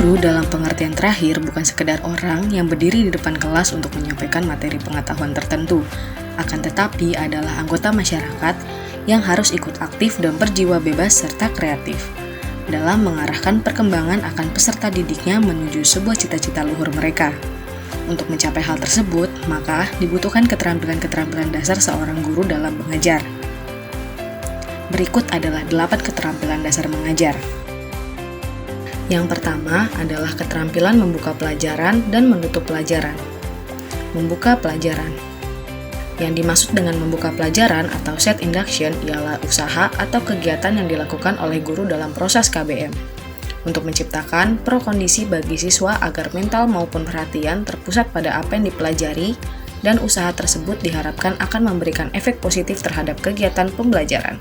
Guru dalam pengertian terakhir bukan sekedar orang yang berdiri di depan kelas untuk menyampaikan materi pengetahuan tertentu, akan tetapi adalah anggota masyarakat yang harus ikut aktif dan berjiwa bebas serta kreatif dalam mengarahkan perkembangan akan peserta didiknya menuju sebuah cita-cita luhur mereka. Untuk mencapai hal tersebut, maka dibutuhkan keterampilan-keterampilan dasar seorang guru dalam mengajar. Berikut adalah 8 keterampilan dasar mengajar. Yang pertama adalah keterampilan membuka pelajaran dan menutup pelajaran. Membuka pelajaran. Yang dimaksud dengan membuka pelajaran atau set induction ialah usaha atau kegiatan yang dilakukan oleh guru dalam proses KBM untuk menciptakan pro-kondisi bagi siswa agar mental maupun perhatian terpusat pada apa yang dipelajari dan usaha tersebut diharapkan akan memberikan efek positif terhadap kegiatan pembelajaran.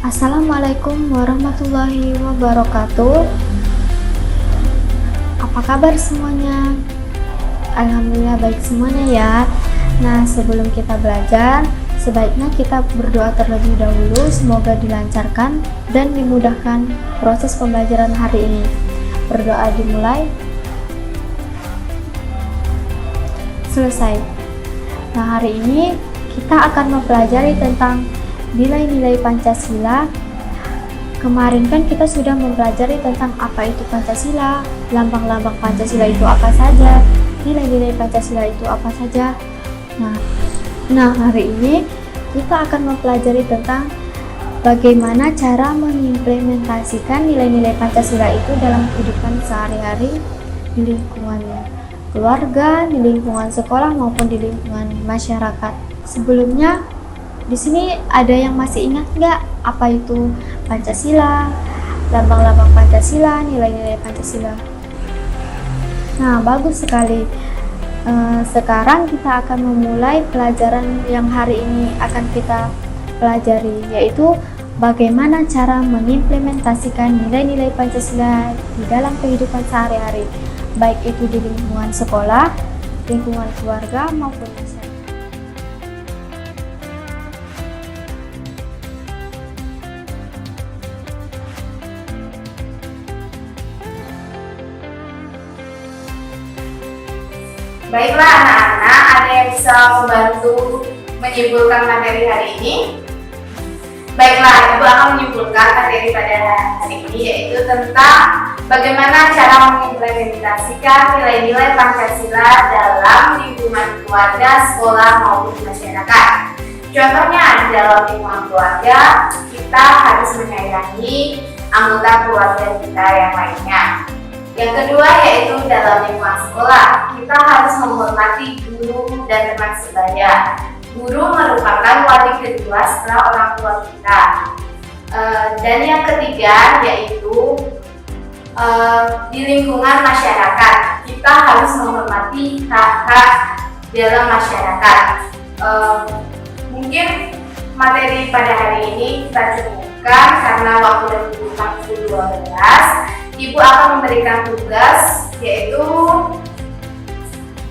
Assalamualaikum warahmatullahi wabarakatuh. Apa kabar semuanya? Alhamdulillah baik semuanya ya. Nah, sebelum kita belajar, sebaiknya kita berdoa terlebih dahulu, semoga dilancarkan dan dimudahkan proses pembelajaran hari ini. Berdoa dimulai. Selesai. Nah, hari ini kita akan mempelajari tentang nilai-nilai Pancasila. Kemarin kan kita sudah mempelajari tentang apa itu Pancasila, lambang-lambang Pancasila itu apa saja, nilai-nilai Pancasila itu apa saja. Nah, hari ini kita akan mempelajari tentang bagaimana cara mengimplementasikan nilai-nilai Pancasila itu dalam kehidupan sehari-hari di lingkungan keluarga, di lingkungan sekolah maupun di lingkungan masyarakat. Sebelumnya, di sini ada yang masih ingat nggak apa itu Pancasila, lambang-lambang Pancasila, nilai-nilai Pancasila? Nah, bagus sekali. Sekarang kita akan memulai pelajaran yang hari ini akan kita pelajari, yaitu bagaimana cara mengimplementasikan nilai-nilai Pancasila di dalam kehidupan sehari-hari, baik itu di lingkungan sekolah, lingkungan keluarga, maupun masyarakat. Baiklah anak-anak, ada yang bisa membantu menyimpulkan materi hari ini? Baiklah, Ibu akan menyimpulkan materi pada hari ini, yaitu tentang bagaimana cara mengimplementasikan nilai-nilai Pancasila dalam lingkungan keluarga, sekolah, maupun masyarakat. Contohnya, di dalam lingkungan keluarga, kita harus menyayangi anggota keluarga kita yang lainnya. Yang kedua yaitu dalam lingkungan sekolah, kita harus menghormati guru dan teman sebaya. Guru merupakan wali kedua setelah orang tua kita. Dan yang ketiga yaitu di lingkungan masyarakat, kita harus menghormati hak-hak dalam masyarakat. Mungkin materi pada hari ini kita cukupkan karena waktu 2012. Ibu akan memberikan tugas yaitu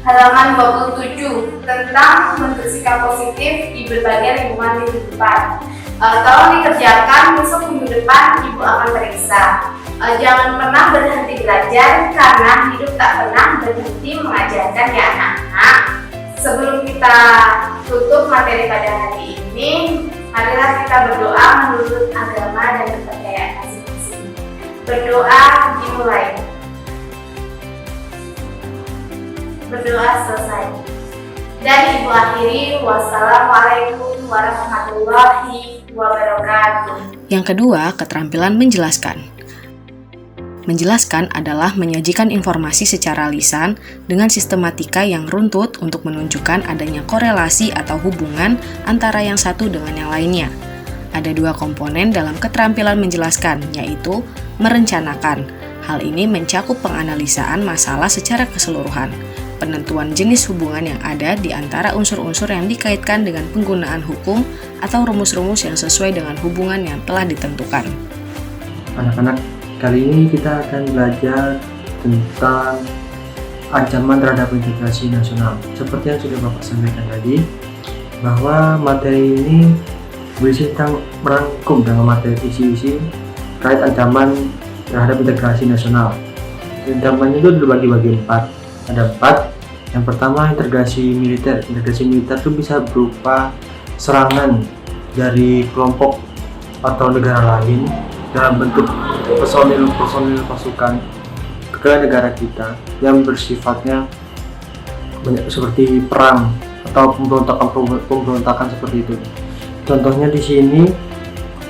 halaman 27 tentang bersikap positif di berbagai lingkungan kehidupan. Tolong dikerjakan, besok minggu depan Ibu akan periksa. Jangan pernah berhenti belajar karena hidup tak pernah berhenti mengajarkan ya anak-anak. Sebelum kita tutup materi pada hari ini, marilah kita berdoa menurut agama dan kepercayaan masing-masing. Berdoa dimulai. Berdoa selesai. Dan Ibu akhiri, wassalamualaikum warahmatullahi wabarakatuh. Yang kedua, keterampilan menjelaskan. Menjelaskan adalah menyajikan informasi secara lisan dengan sistematika yang runtut untuk menunjukkan adanya korelasi atau hubungan antara yang satu dengan yang lainnya. Ada 2 komponen dalam keterampilan menjelaskan, yaitu merencanakan. Hal ini mencakup penganalisaan masalah secara keseluruhan, penentuan jenis hubungan yang ada di antara unsur-unsur yang dikaitkan dengan penggunaan hukum atau rumus-rumus yang sesuai dengan hubungan yang telah ditentukan. Anak-anak, kali ini kita akan belajar tentang ancaman terhadap integrasi nasional. Seperti yang sudah Bapak sampaikan tadi, bahwa materi ini berisi tentang merangkum dalam materi isi-isi terkait ancaman terhadap integrasi nasional. Ancamannya itu dibagi 4. Ada 4. Yang pertama, integrasi militer. Integrasi militer itu bisa berupa serangan dari kelompok atau negara lain dalam bentuk personil pasukan ke negara kita yang bersifatnya seperti perang atau pemberontakan seperti itu. Contohnya di sini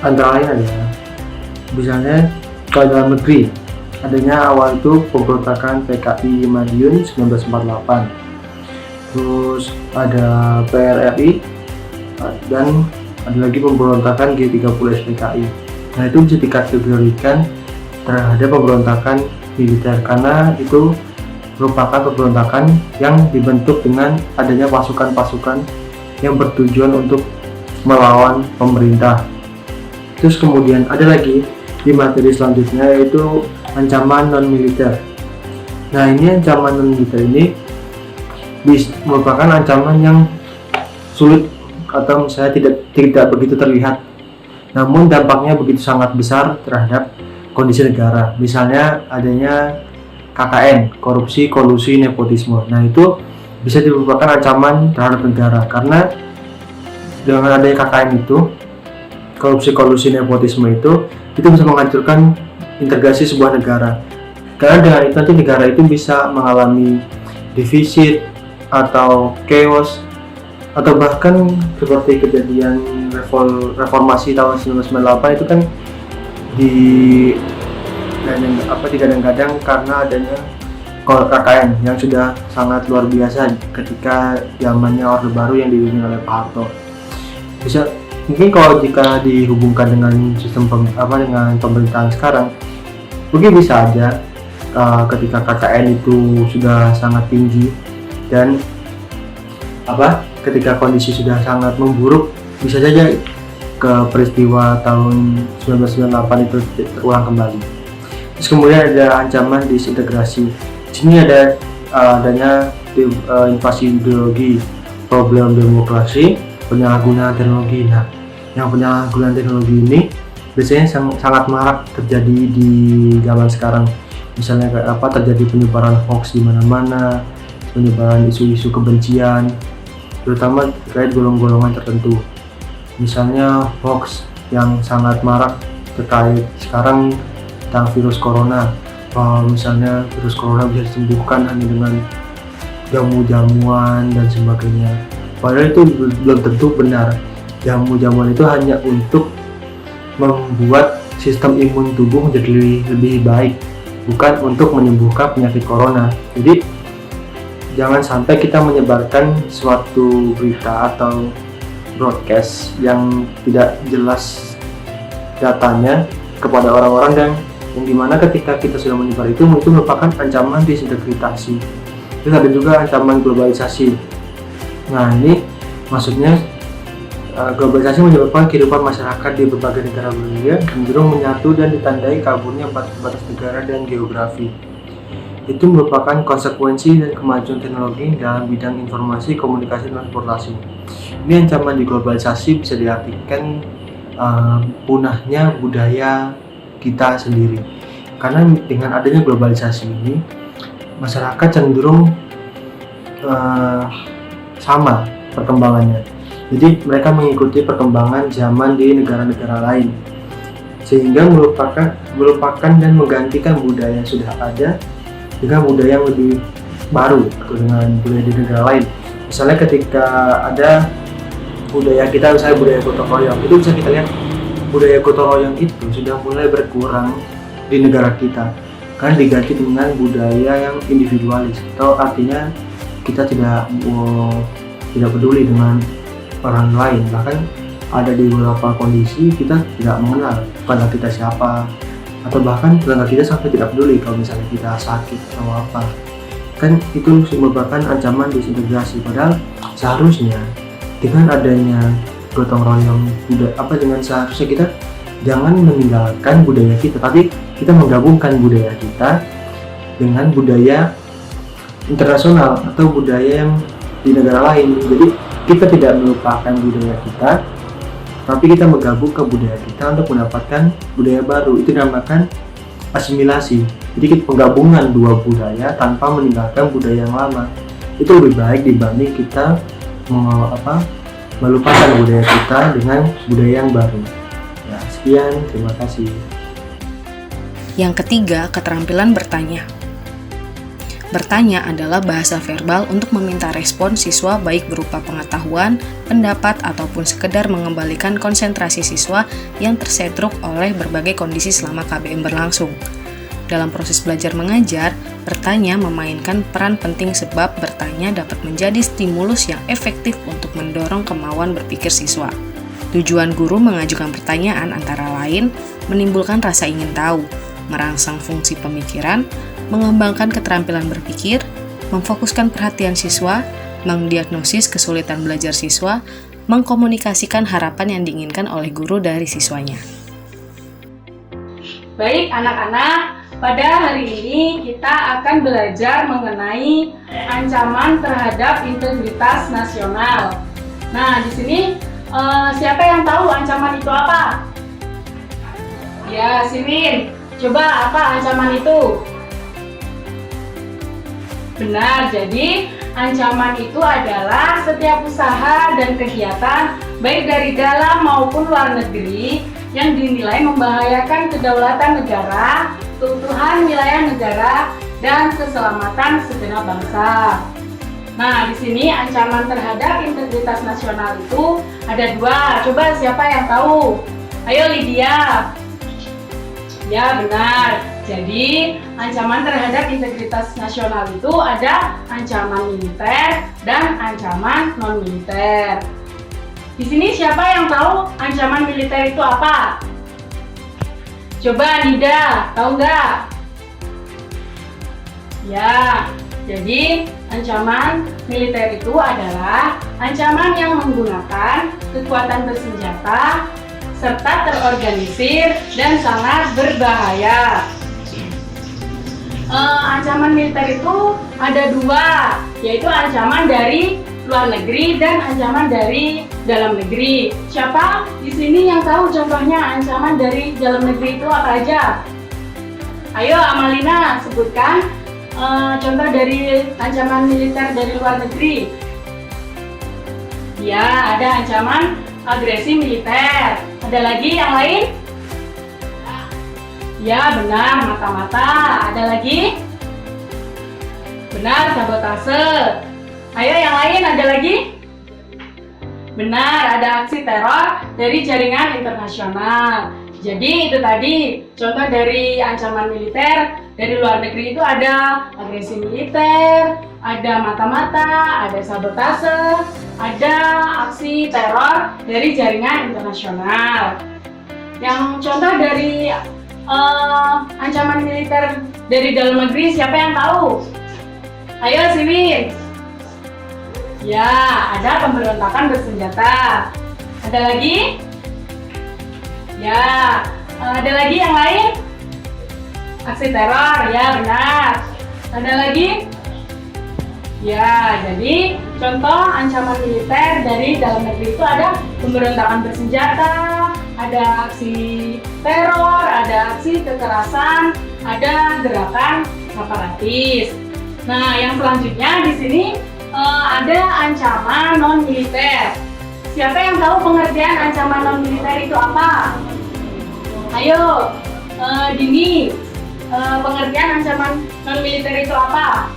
antara lain ada misalnya kalau dalam negeri adanya awal itu pemberontakan PKI Madiun 1948, terus ada PRRI, dan ada lagi pemberontakan G30 SPKI. Nah, itu bisa dikategorikan terhadap pemberontakan militer karena itu merupakan pemberontakan yang dibentuk dengan adanya pasukan-pasukan yang bertujuan untuk melawan pemerintah. Terus kemudian ada lagi di materi selanjutnya yaitu ancaman non-militer. Nah, ini ancaman non-militer ini merupakan ancaman yang sulit atau misalnya tidak begitu terlihat, namun dampaknya begitu sangat besar terhadap kondisi negara. Misalnya adanya KKN, korupsi, kolusi, nepotisme. Nah, itu bisa merupakan ancaman terhadap negara karena dengan adanya KKN itu, korupsi, kolusi, nepotisme itu bisa menghancurkan integrasi sebuah negara. Karena dengan itu nanti negara itu bisa mengalami defisit atau chaos, atau bahkan seperti kejadian reformasi tahun 1998 itu kan digadang-gadang karena adanya KKN yang sudah sangat luar biasa ketika zamannya Orde Baru yang dipimpin oleh Pak Harto. Bisa mungkin kalau jika dihubungkan dengan sistem dengan pemerintahan sekarang, mungkin bisa aja ketika KKN itu sudah sangat tinggi dan ketika kondisi sudah sangat memburuk, bisa saja ke peristiwa tahun 1998 itu terulang kembali. Terus kemudian ada ancaman disintegrasi. Di sini ada adanya invasi ideologi, problem demokrasi, penyalahgunaan teknologi. Nah, yang penyalahgunaan teknologi ini biasanya sangat marak terjadi di zaman sekarang. Misalnya terjadi penyebaran hoax di mana-mana, penyebaran isu-isu kebencian, terutama terkait golongan tertentu. Misalnya hoax yang sangat marak terkait sekarang tentang virus corona, bahwa misalnya virus corona bisa disembuhkan hanya dengan jamu-jamuan dan sebagainya. Padahal itu belum tentu benar. Jamu-jamuan itu hanya untuk membuat sistem imun tubuh menjadi lebih baik, bukan untuk menyembuhkan penyakit corona. Jadi jangan sampai kita menyebarkan suatu berita atau broadcast yang tidak jelas datanya kepada orang-orang yang dimana ketika kita sudah menyebar itu merupakan ancaman disintegrasi. Terus ada juga ancaman globalisasi. Nah, ini maksudnya globalisasi menyebabkan kehidupan masyarakat di berbagai negara dunia cenderung menyatu dan ditandai kaburnya batas negara dan geografi. Itu merupakan konsekuensi dan kemajuan teknologi dalam bidang informasi, komunikasi, dan transportasi. Ini ancaman di globalisasi bisa diartikan punahnya budaya kita sendiri. Karena dengan adanya globalisasi ini, masyarakat cenderung sama perkembangannya. Jadi mereka mengikuti perkembangan zaman di negara-negara lain, sehingga melupakan dan menggantikan budaya yang sudah ada dengan budaya yang lebih baru atau dengan budaya di negara lain. Misalnya ketika ada budaya kita, misalnya budaya gotong royong, itu bisa kita lihat budaya gotong royong itu sudah mulai berkurang di negara kita karena diganti dengan budaya yang individualis, atau artinya kita tidak peduli dengan orang lain. Bahkan ada di beberapa kondisi kita tidak mengenal tetangga kita siapa, atau bahkan tetangga kita sampai tidak peduli kalau misalnya kita sakit atau apa. Kan itu merupakan ancaman disintegrasi. Padahal seharusnya dengan adanya gotong royong dengan seharusnya kita jangan meninggalkan budaya kita, tapi kita menggabungkan budaya kita dengan budaya internasional atau budaya yang di negara lain. Jadi kita tidak melupakan budaya kita, tapi kita menggabung ke budaya kita untuk mendapatkan budaya baru. Itu dinamakan asimilasi, sedikit penggabungan dua budaya tanpa meninggalkan budaya yang lama. Itu lebih baik dibanding kita melupakan budaya kita dengan budaya yang baru. Ya, sekian, terima kasih. Yang ketiga, keterampilan bertanya. Bertanya adalah bahasa verbal untuk meminta respon siswa baik berupa pengetahuan, pendapat, ataupun sekedar mengembalikan konsentrasi siswa yang tersetruk oleh berbagai kondisi selama KBM berlangsung. Dalam proses belajar mengajar, bertanya memainkan peran penting sebab bertanya dapat menjadi stimulus yang efektif untuk mendorong kemauan berpikir siswa. Tujuan guru mengajukan pertanyaan antara lain menimbulkan rasa ingin tahu, merangsang fungsi pemikiran, mengembangkan keterampilan berpikir, memfokuskan perhatian siswa, mendiagnosis kesulitan belajar siswa, mengkomunikasikan harapan yang diinginkan oleh guru dari siswanya. Baik anak-anak, pada hari ini kita akan belajar mengenai ancaman terhadap integritas nasional. Nah, di sini siapa yang tahu ancaman itu apa? Ya, Simin, coba apa ancaman itu? Benar, jadi ancaman itu adalah setiap usaha dan kegiatan baik dari dalam maupun luar negeri yang dinilai membahayakan kedaulatan negara, keutuhan wilayah negara, dan keselamatan segenap bangsa. Nah, di sini ancaman terhadap integritas nasional itu ada dua. Coba siapa yang tahu? Ayo Lydia. Ya, benar. Jadi, ancaman terhadap integritas nasional itu ada ancaman militer dan ancaman non-militer. Di sini siapa yang tahu ancaman militer itu apa? Coba Nida, tahu nggak? Ya, jadi ancaman militer itu adalah ancaman yang menggunakan kekuatan bersenjata serta terorganisir dan sangat berbahaya. Ancaman militer itu ada dua, yaitu ancaman dari luar negeri dan ancaman dari dalam negeri. Siapa di sini yang tahu contohnya ancaman dari dalam negeri itu apa aja? Ayo Amalina sebutkan contoh dari ancaman militer dari luar negeri. Ya, ada ancaman agresi militer. Ada lagi yang lain? Ya, benar, mata-mata. Ada lagi? Benar, sabotase. Ayo yang lain, ada lagi? Benar, ada aksi teror dari jaringan internasional. Jadi itu tadi contoh dari ancaman militer dari luar negeri itu ada agresi militer, ada mata-mata, ada sabotase, ada aksi teror dari jaringan internasional. Yang contoh dari ancaman militer dari dalam negeri siapa yang tahu? Ayo Siwin. Ya, ada pemberontakan bersenjata. Ada lagi? Ya, ada lagi yang lain? Aksi teror, ya benar. Ada lagi? Ya, jadi contoh ancaman militer dari dalam negeri itu ada pemberontakan bersenjata, ada aksi teror, ada aksi kekerasan, ada gerakan separatis. Nah, yang selanjutnya di sini ada ancaman non-militer. Siapa yang tahu pengertian ancaman non-militer itu apa? Ayo, Dini, pengertian ancaman non-militer itu apa?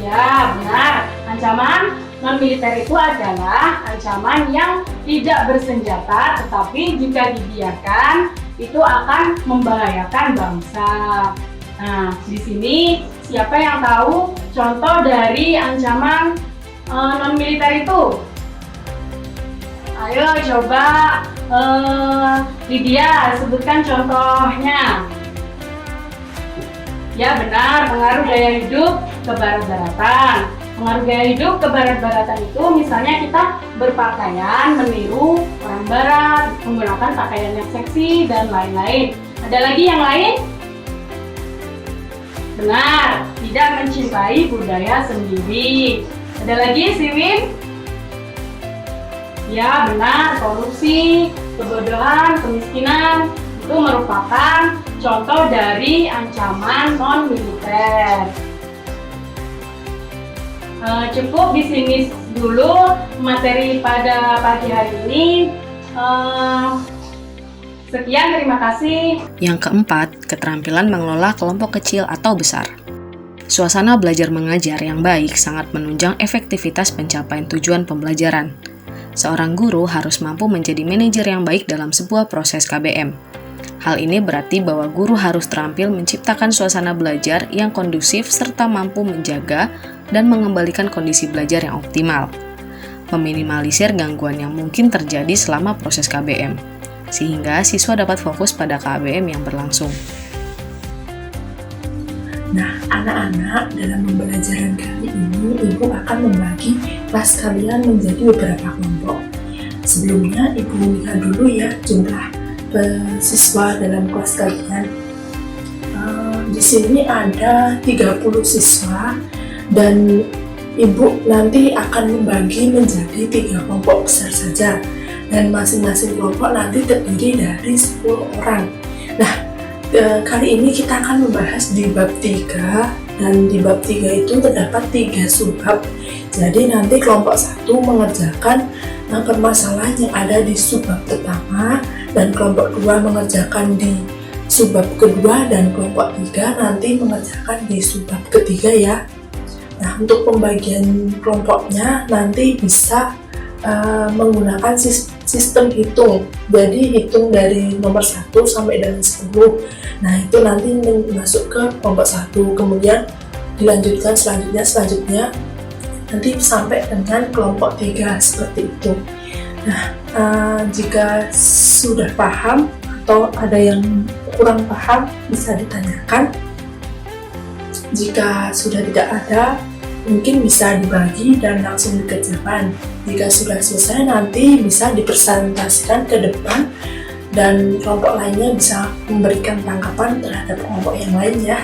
Ya, benar. Ancaman non-militer itu adalah ancaman yang tidak bersenjata, tetapi jika dibiarkan itu akan membahayakan bangsa. Nah, di sini siapa yang tahu contoh dari ancaman non-militer itu? Ayo coba Lydia sebutkan contohnya. Ya benar, pengaruh gaya hidup kebarat-baratan. Pengaruh gaya hidup kebarat-baratan itu misalnya kita berpakaian meniru orang barat, menggunakan pakaian yang seksi dan lain-lain. Ada lagi yang lain? Benar, tidak mencintai budaya sendiri. Ada lagi Siwin? Ya benar, korupsi, kebodohan, kemiskinan, itu merupakan contoh dari ancaman non-militer. Cukup di sini dulu materi pada pagi hari ini. Sekian, terima kasih. Yang keempat, keterampilan mengelola kelompok kecil atau besar. Suasana belajar mengajar yang baik sangat menunjang efektivitas pencapaian tujuan pembelajaran. Seorang guru harus mampu menjadi manajer yang baik dalam sebuah proses KBM. Hal ini berarti bahwa guru harus terampil menciptakan suasana belajar yang kondusif serta mampu menjaga dan mengembalikan kondisi belajar yang optimal. Meminimalisir gangguan yang mungkin terjadi selama proses KBM, sehingga siswa dapat fokus pada KBM yang berlangsung. Nah, anak-anak, dalam pembelajaran kali ini, Ibu akan membagi kelas kalian menjadi beberapa kelompok. Sebelumnya, Ibu lihat dulu ya jumlah siswa dalam kelas kalian. Di sini ada 30 siswa dan Ibu nanti akan membagi menjadi 3 kelompok besar saja. Dan masing-masing kelompok nanti terdiri dari 10 orang. Nah, kali ini kita akan membahas di bab 3, dan di bab 3 itu terdapat 3 subbab. Jadi nanti kelompok 1 mengerjakan permasalahan yang ada di subbab pertama, dan kelompok 2 mengerjakan di subbab kedua, dan kelompok 3 nanti mengerjakan di subbab ketiga ya. Nah, untuk pembagian kelompoknya nanti bisa menggunakan sistem hitung. Jadi hitung dari nomor 1 sampai dengan 10. Nah, itu nanti masuk ke kelompok 1, kemudian dilanjutkan selanjutnya nanti sampai dengan kelompok 3 seperti itu. Nah, jika sudah paham atau ada yang kurang paham bisa ditanyakan. Jika sudah tidak ada, mungkin bisa dibagi dan langsung dikerjakan. Jika sudah selesai, nanti bisa dipresentasikan ke depan dan kelompok lainnya bisa memberikan tanggapan terhadap kelompok yang lain ya.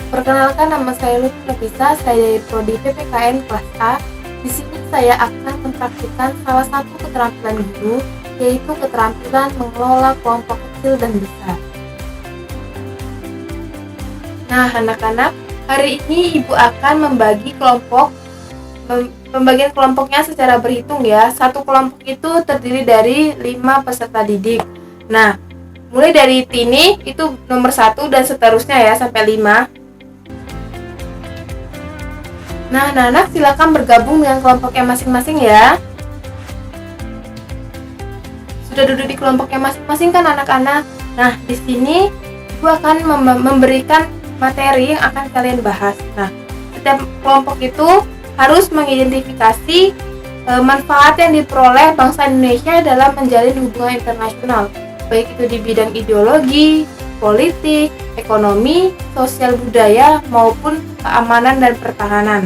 Perkenalkan, nama saya Lutfi Nafisa, saya dari Prodi PPKN kelas A. Di sini saya akan mempraktikkan salah satu keterampilan guru, yaitu keterampilan mengelola kelompok kecil dan besar. Nah, anak-anak, hari ini Ibu akan membagi pembagian kelompoknya secara berhitung ya. Satu kelompok itu terdiri dari 5 peserta didik. Nah, mulai dari Tini itu nomor 1 dan seterusnya ya sampai 5. Nah, anak-anak silakan bergabung dengan kelompoknya masing-masing ya. Sudah duduk di kelompoknya masing-masing kan anak-anak? Nah, di sini Ibu akan memberikan materi yang akan kalian bahas. Nah, setiap kelompok itu harus mengidentifikasi manfaat yang diperoleh bangsa Indonesia dalam menjalin hubungan internasional, baik itu di bidang ideologi, politik, ekonomi, sosial budaya, maupun keamanan dan pertahanan.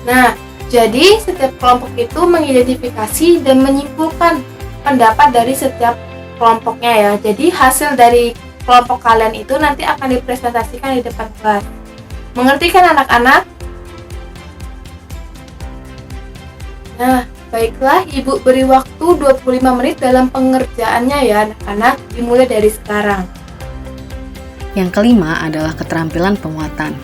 Nah, jadi setiap kelompok itu mengidentifikasi dan menyimpulkan pendapat dari setiap kelompoknya ya. Jadi hasil dari kelompok kalian itu nanti akan dipresentasikan di depan kelas. Mengerti kan anak-anak? Nah, baiklah, Ibu beri waktu 25 menit dalam pengerjaannya ya anak-anak, dimulai dari sekarang. Yang kelima adalah keterampilan penguatan.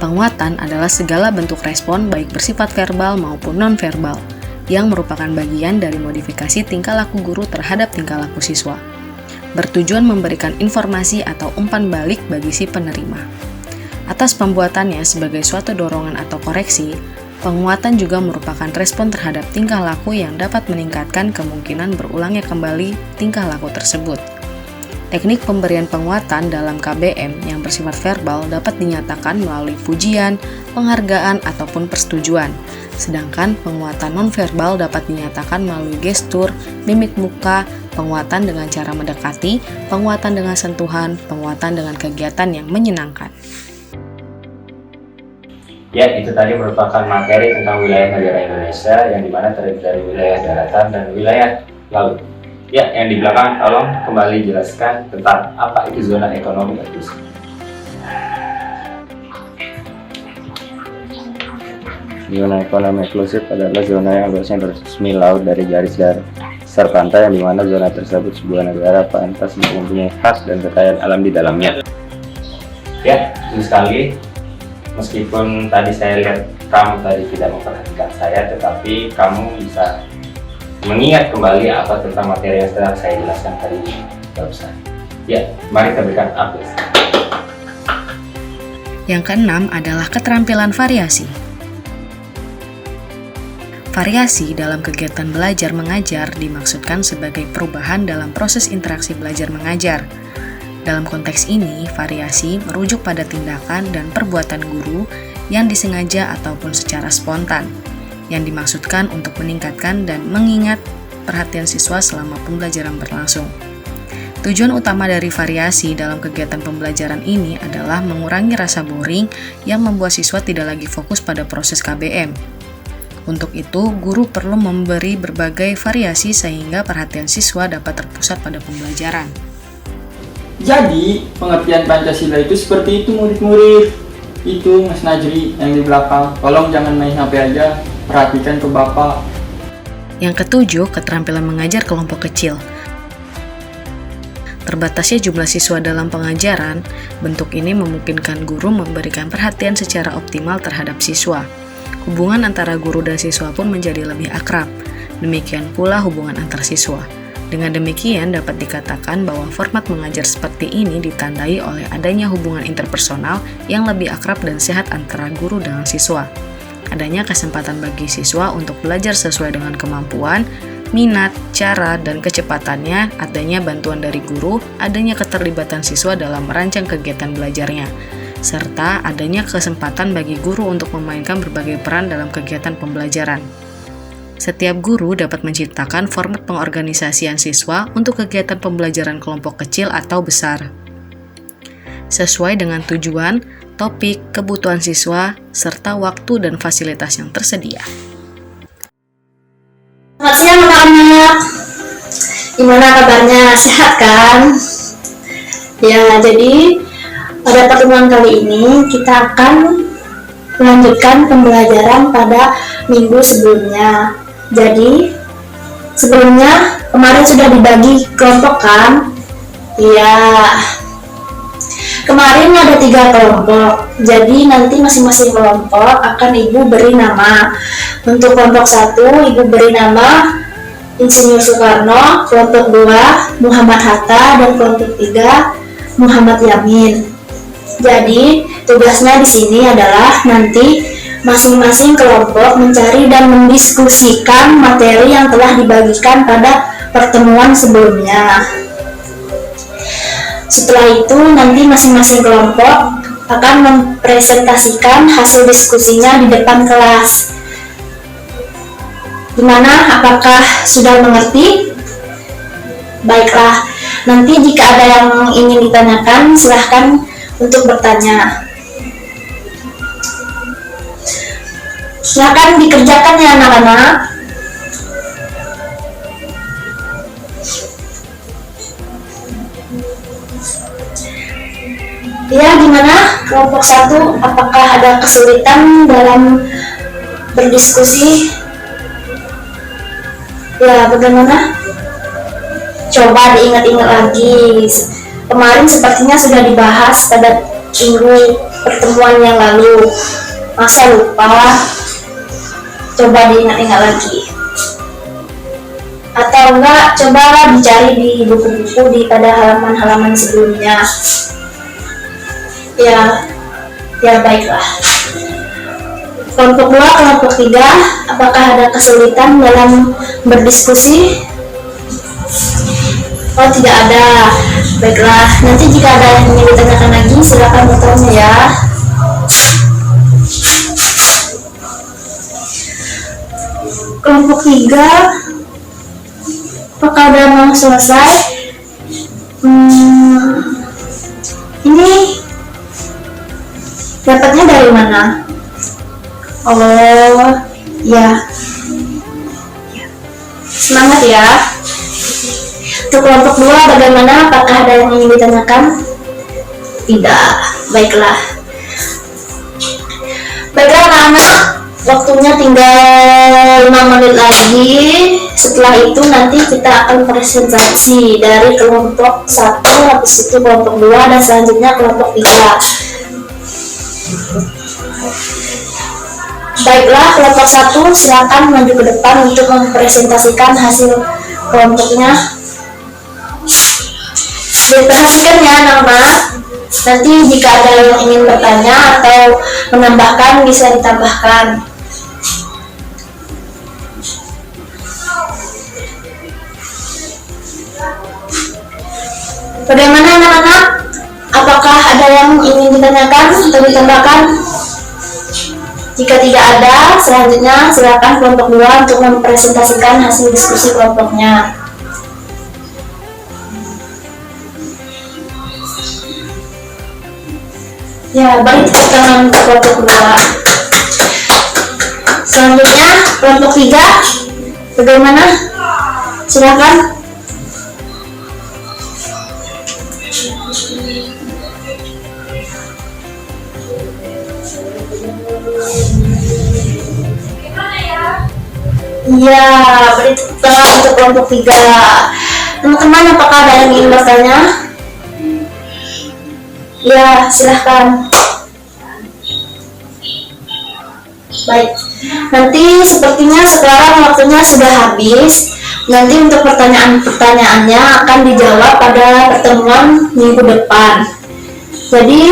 Penguatan adalah segala bentuk respon baik bersifat verbal maupun non-verbal yang merupakan bagian dari modifikasi tingkah laku guru terhadap tingkah laku siswa, bertujuan memberikan informasi atau umpan balik bagi si penerima. Atas pembuatannya sebagai suatu dorongan atau koreksi, penguatan juga merupakan respon terhadap tingkah laku yang dapat meningkatkan kemungkinan berulangnya kembali tingkah laku tersebut. Teknik pemberian penguatan dalam KBM yang bersifat verbal dapat dinyatakan melalui pujian, penghargaan, ataupun persetujuan. Sedangkan penguatan nonverbal dapat dinyatakan melalui gestur, mimik muka, penguatan dengan cara mendekati, penguatan dengan sentuhan, penguatan dengan kegiatan yang menyenangkan. Ya, itu tadi merupakan materi tentang wilayah negara Indonesia yang dimana terdiri dari wilayah daratan dan wilayah laut. Ya, yang di belakang tolong kembali jelaskan tentang apa itu zona ekonomi eksklusif. Zona ekonomi eksklusif adalah zona yang luasnya 200 mil laut dari garis dasar pantai, yang dimana zona tersebut sebuah negara pantas mempunyai hak dan kekayaan alam di dalamnya. Ya, itu sekali. Meskipun tadi saya lihat kamu tadi tidak memperhatikan saya, tetapi kamu bisa mengingat kembali apa tentang materi yang telah saya jelaskan tadi barusan. Ya, mari kita berikan update. Yang keenam adalah keterampilan variasi. Variasi dalam kegiatan belajar mengajar dimaksudkan sebagai perubahan dalam proses interaksi belajar mengajar. Dalam konteks ini, variasi merujuk pada tindakan dan perbuatan guru yang disengaja ataupun secara spontan, yang dimaksudkan untuk meningkatkan dan mengingat perhatian siswa selama pembelajaran berlangsung. Tujuan utama dari variasi dalam kegiatan pembelajaran ini adalah mengurangi rasa boring yang membuat siswa tidak lagi fokus pada proses KBM. Untuk itu, guru perlu memberi berbagai variasi sehingga perhatian siswa dapat terpusat pada pembelajaran. Jadi, pengertian Pancasila itu seperti itu murid-murid. Itu Mas Najri yang di belakang. Tolong jangan main HP aja, perhatikan ke Bapak. Yang ketujuh, keterampilan mengajar kelompok kecil. Terbatasnya jumlah siswa dalam pengajaran, bentuk ini memungkinkan guru memberikan perhatian secara optimal terhadap siswa. Hubungan antara guru dan siswa pun menjadi lebih akrab. Demikian pula hubungan antar siswa. Dengan demikian dapat dikatakan bahwa format mengajar seperti ini ditandai oleh adanya hubungan interpersonal yang lebih akrab dan sehat antara guru dengan siswa. Adanya kesempatan bagi siswa untuk belajar sesuai dengan kemampuan, minat, cara, dan kecepatannya, adanya bantuan dari guru, adanya keterlibatan siswa dalam merancang kegiatan belajarnya, serta adanya kesempatan bagi guru untuk memainkan berbagai peran dalam kegiatan pembelajaran. Setiap guru dapat menciptakan format pengorganisasian siswa untuk kegiatan pembelajaran kelompok kecil atau besar, sesuai dengan tujuan, topik, kebutuhan siswa, serta waktu dan fasilitas yang tersedia. Selamat siang anak-anak. Gimana kabarnya? Sehat kan? Ya, jadi pada pertemuan kali ini kita akan melanjutkan pembelajaran pada minggu sebelumnya. Jadi sebelumnya kemarin sudah dibagi kelompok kan? Iya. Kemarin ada 3 kelompok. Jadi nanti masing-masing kelompok akan Ibu beri nama. Untuk kelompok 1 Ibu beri nama Insinyur Soekarno, kelompok 2 Muhammad Hatta, dan kelompok 3 Muhammad Yamin. Jadi, tugasnya di sini adalah nanti masing-masing kelompok mencari dan mendiskusikan materi yang telah dibagikan pada pertemuan sebelumnya. Setelah itu, nanti masing-masing kelompok akan mempresentasikan hasil diskusinya di depan kelas. Gimana? Apakah sudah mengerti? Baiklah, nanti jika ada yang ingin ditanyakan, silahkan untuk bertanya. Silakan dikerjakan ya anak-anak. Ya, gimana kelompok 1? Apakah ada kesulitan dalam berdiskusi? Ya, bagaimana? Coba diingat-ingat lagi. Kemarin sepertinya sudah dibahas pada minggu pertemuan yang lalu. Masa lupa? Coba diingat-ingat lagi. Atau enggak, coba dicari di buku-buku pada halaman-halaman sebelumnya. Ya baiklah. Kelompok 2, kelompok 3, apakah ada kesulitan dalam berdiskusi? Oh, tidak ada. Baiklah, nanti jika ada yang ingin ditanyakan lagi, silakan bertanya ya. Kelompok 3, apakah udah mau selesai? Ini dapatnya dari mana? Oh, ya. Semangat ya. Untuk kelompok 2 bagaimana? Apakah ada yang ingin ditanyakan? Tidak. Baiklah. Baiklah anak-anak, Waktunya tinggal 5 menit lagi. Setelah itu nanti kita akan presentasi dari kelompok 1, habis itu kelompok 2, dan selanjutnya kelompok 3. Baiklah, kelompok 1 silakan maju ke depan untuk mempresentasikan hasil kelompoknya. Diperhatikan ya anak-anak, nanti jika ada yang ingin bertanya atau menambahkan bisa ditambahkan. Bagaimana anak-anak? Apakah ada yang ingin ditanyakan atau ditambahkan? Jika tidak ada, selanjutnya silakan kelompok 2 untuk mempresentasikan hasil diskusi kelompoknya. Ya, beri tepuk tangan untuk kelompok 2. Selanjutnya kelompok 3, bagaimana? Silakan. Iya, beri tepuk tangan untuk kelompok 3. Teman-teman, apakah ada yang ingin bertanya? Ya, silahkan. Baik, nanti sepertinya sekarang waktunya sudah habis. Nanti untuk pertanyaan-pertanyaannya akan dijawab pada pertemuan minggu depan. Jadi,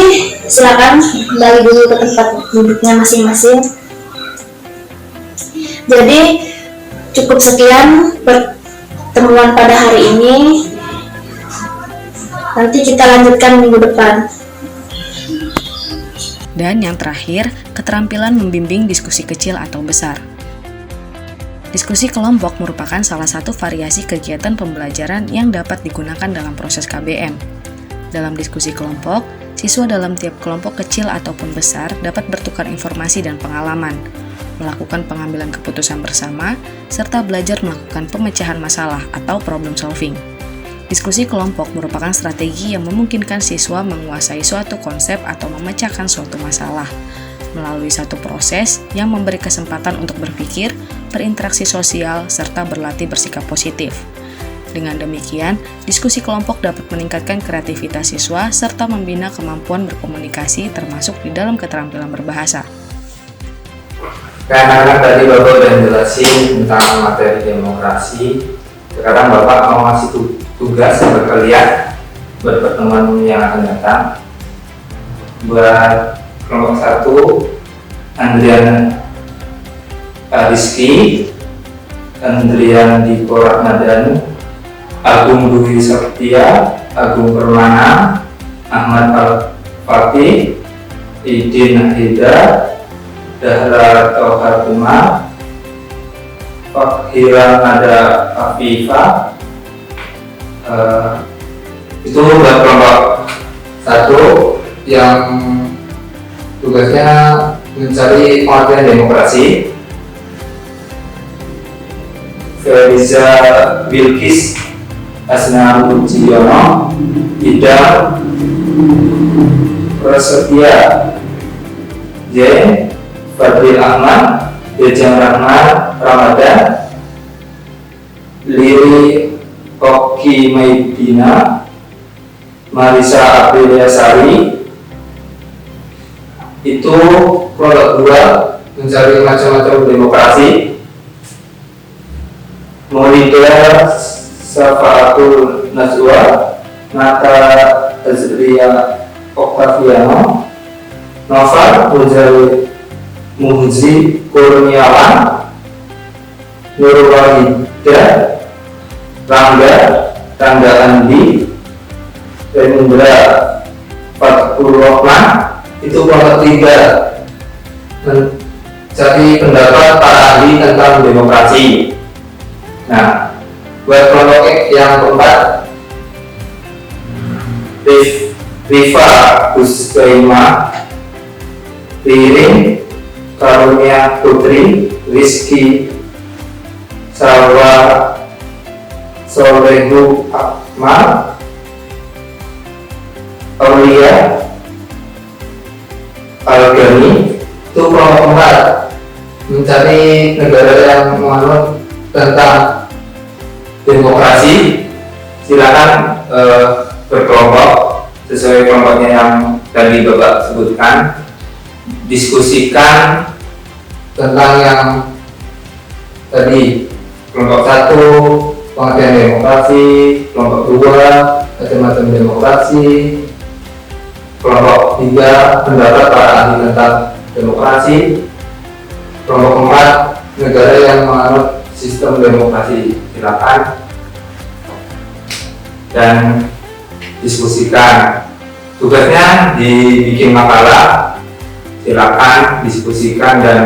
silakan kembali dulu ke tempat duduknya masing-masing. Jadi, cukup sekian pertemuan pada hari ini. Nanti kita lanjutkan minggu depan. Dan yang terakhir, keterampilan membimbing diskusi kecil atau besar. Diskusi kelompok merupakan salah satu variasi kegiatan pembelajaran yang dapat digunakan dalam proses KBM. Dalam diskusi kelompok, siswa dalam tiap kelompok kecil ataupun besar dapat bertukar informasi dan pengalaman, melakukan pengambilan keputusan bersama, serta belajar melakukan pemecahan masalah atau problem solving. Diskusi kelompok merupakan strategi yang memungkinkan siswa menguasai suatu konsep atau memecahkan suatu masalah melalui satu proses yang memberi kesempatan untuk berpikir, berinteraksi sosial, serta berlatih bersikap positif. Dengan demikian, diskusi kelompok dapat meningkatkan kreativitas siswa serta membina kemampuan berkomunikasi termasuk di dalam keterampilan berbahasa. Karena tadi Bapak sudah jelasin tentang materi demokrasi, sekarang Bapak mau ngasih tugas buat kalian buat pertemuan yang akan datang. Buat kelompok 1, Andrian Rizky, Andrian Diko Rahmadani, Agung Dwi Saktia, Agung Permana, Ahmad Al-Fatih, Idin Hida, Dahra Tauhar Umar, Fakhira Nada Afifah. Itu buat kelompok 1 yang tugasnya mencari pengertian demokrasi. Feriza Bilkis, Asna Mujiono, Ida Prasetya, J. Fadil Ahmad, Dejang Rahman Ramadan, Liri Oki Maidina, Marisa Aprilia Sari. Itu kelompok 2 mencari macam-macam demokrasi. Maulida Safaatul Najwa, Nata Azria Oktaviano, Noval Muhzi Kurniawan, Nurul Wahida, Rangga Andi, Rendra Fathul Rahman. Itu kelompok 3 mencari pendapat para ahli tentang demokrasi. Nah, buat kelompok yang keempat, Rifa Husseima, Ririn Karunia Putri, Rizky Salwa Solehu Akmal, Aulia Algani. Itu kelompok 4 mencari negara yang menganut tentang demokrasi. Silakan berkelompok sesuai kelompoknya yang tadi Bapak sebutkan, diskusikan tentang yang tadi. Kelompok 1 pengertian demokrasi, kelompok 2 macam-macam demokrasi, kelompok 3 pendapat para ahli tentang demokrasi, kelompok 4 negara yang menganut sistem demokrasi. Silakan dan diskusikan. Tugasnya dibikin makalah, silakan diskusikan dan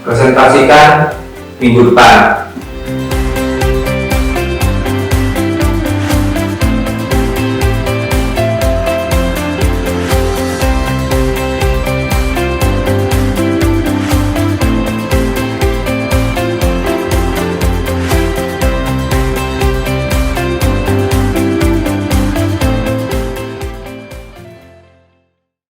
presentasikan minggu depan.